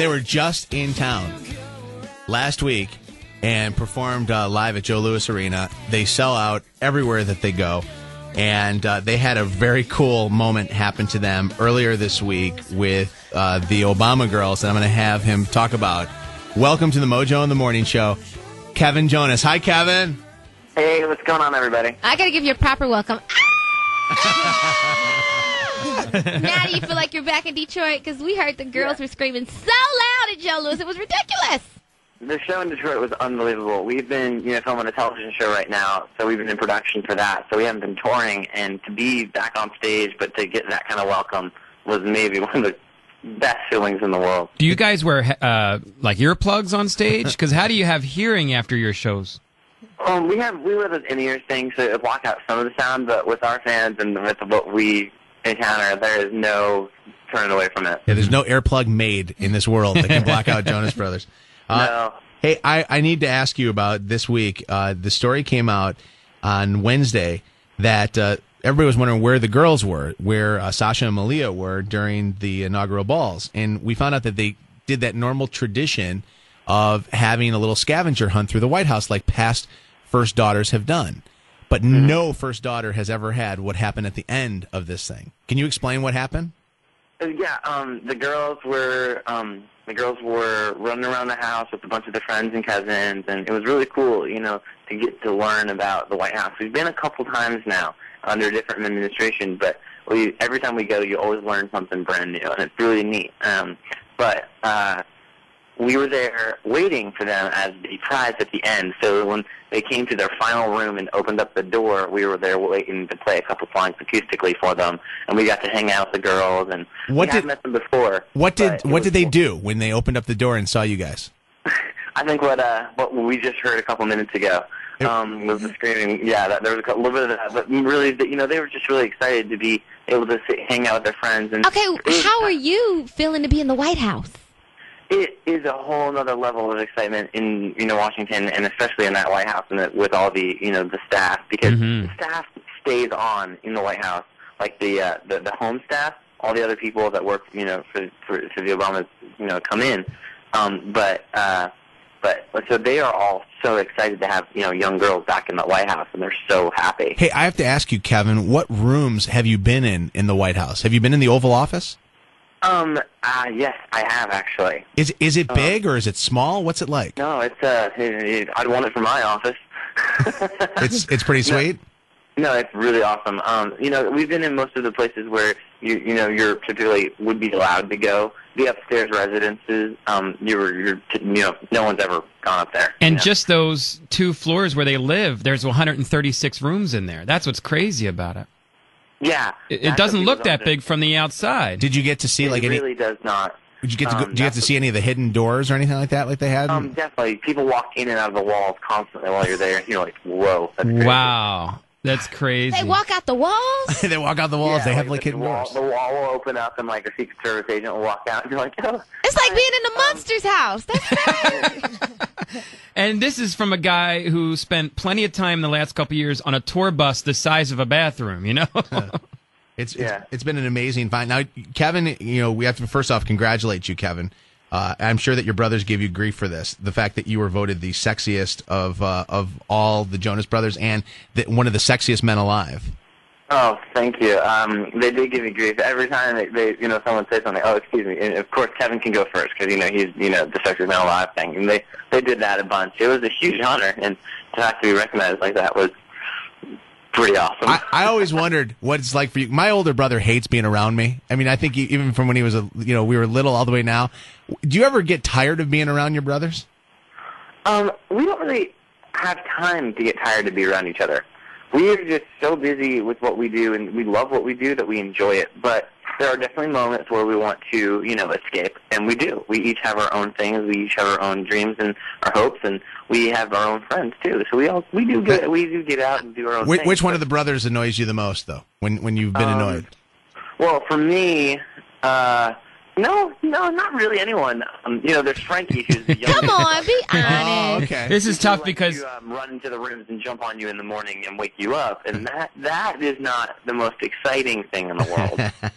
they were just in town last week and performed live at Joe Louis Arena. They sell out everywhere that they go. And they had a very cool moment happen to them earlier this week with the Obama girls. And I'm going to have him talk about. Welcome to the Mojo in the Morning Show, Kevin Jonas. Hi, Kevin. Hey, what's going on, everybody? I got to give you a proper welcome. Now do you feel like you're back in Detroit? Because we heard the girls were screaming so loud at Joe Louis. It was ridiculous. The show in Detroit was unbelievable. We've been, filming a television show right now, so we've been in production for that. So we haven't been touring, and to be back on stage, but to get that kind of welcome was maybe one of the best feelings in the world. Do you guys wear like earplugs on stage? Because how do you have hearing after your shows? We wear those in-ear things to block out some of the sound, but with our fans and with what we encounter, there is no turning away from it. Yeah, there's no earplug made in this world that can block out Jonas Brothers. No. Hey, I need to ask you about this week. The story came out on Wednesday that everybody was wondering where the girls were, where Sasha and Malia were during the inaugural balls. And we found out that they did that normal tradition of having a little scavenger hunt through the White House like past first daughters have done. But no first daughter has ever had what happened at the end of this thing. Can you explain what happened? Yeah, the girls were running around the house with a bunch of their friends and cousins, and it was really cool, to get to learn about the White House. We've been a couple times now under a different administration, but every time we go, you always learn something brand new, and it's really neat. But we were there waiting for them as the prize at the end. So when they came to their final room and opened up the door, we were there waiting to play a couple songs acoustically for them, and we got to hang out with the girls. And we hadn't met them before. What did they do when they opened up the door and saw you guys? I think what we just heard a couple minutes ago was the screaming. Yeah, there was a little bit of that, but really, they were just really excited to be able to hang out with their friends. And okay, how are you feeling to be in the White House? It is a whole other level of excitement in Washington, and especially in that White House, and with all the the staff, because the staff stays on in the White House, like the home staff, all the other people that work for the Obamas come in, but so they are all so excited to have young girls back in the White House, and they're so happy. Hey, I have to ask you, Kevin, what rooms have you been in the White House? Have you been in the Oval Office? Yes, I have actually. Is it big or is it small? What's it like? No, it's I'd want it for my office. It's pretty sweet. No, it's really awesome. We've been in most of the places where you're typically would be allowed to go. The upstairs residences, no one's ever gone up there. And just those 2 floors where they live, there's 136 rooms in there. That's what's crazy about it. Yeah, it doesn't look that big from the outside. Did you get to see it really does not. Did you get to see any of the hidden doors or anything like that, like they had? Definitely. People walk in and out of the walls constantly while you're there. You're like, whoa, that's crazy. Wow, that's crazy. They walk out the walls? They walk out the walls. Yeah, they have hidden doors. The wall will open up and a Secret Service agent will walk out and you're like, oh. It's like being in the monster's house. That's crazy. And this is from a guy who spent plenty of time in the last couple of years on a tour bus the size of a bathroom, It's been an amazing find. Now, Kevin, we have to first off congratulate you, Kevin. I'm sure that your brothers gave you grief for this. The fact that you were voted the sexiest of all the Jonas Brothers and one of the sexiest men alive. Oh, thank you. They did give me grief every time someone says something. Oh, excuse me. And of course, Kevin can go first because he's the sexiest man alive thing. And they did that a bunch. It was a huge honor, and to have to be recognized like that was pretty awesome. I always wondered what it's like for you. My older brother hates being around me. I mean, I think even from when he was we were little all the way now. Do you ever get tired of being around your brothers? We don't really have time to get tired to be around each other. We are just so busy with what we do, and we love what we do that we enjoy it. But there are definitely moments where we want to, escape, and we do. We each have our own things. We each have our own dreams and our hopes, and we have our own friends too. So we do get out and do our own things. Which one of the brothers annoys you the most, though? When you've been annoyed? Well, for me, no, not really anyone. There's Frankie, who's the youngest. Come on, be honest. Oh, okay. This is tough because to, run into the rooms and jump on you in the morning and wake you up, and that is not the most exciting thing in the world.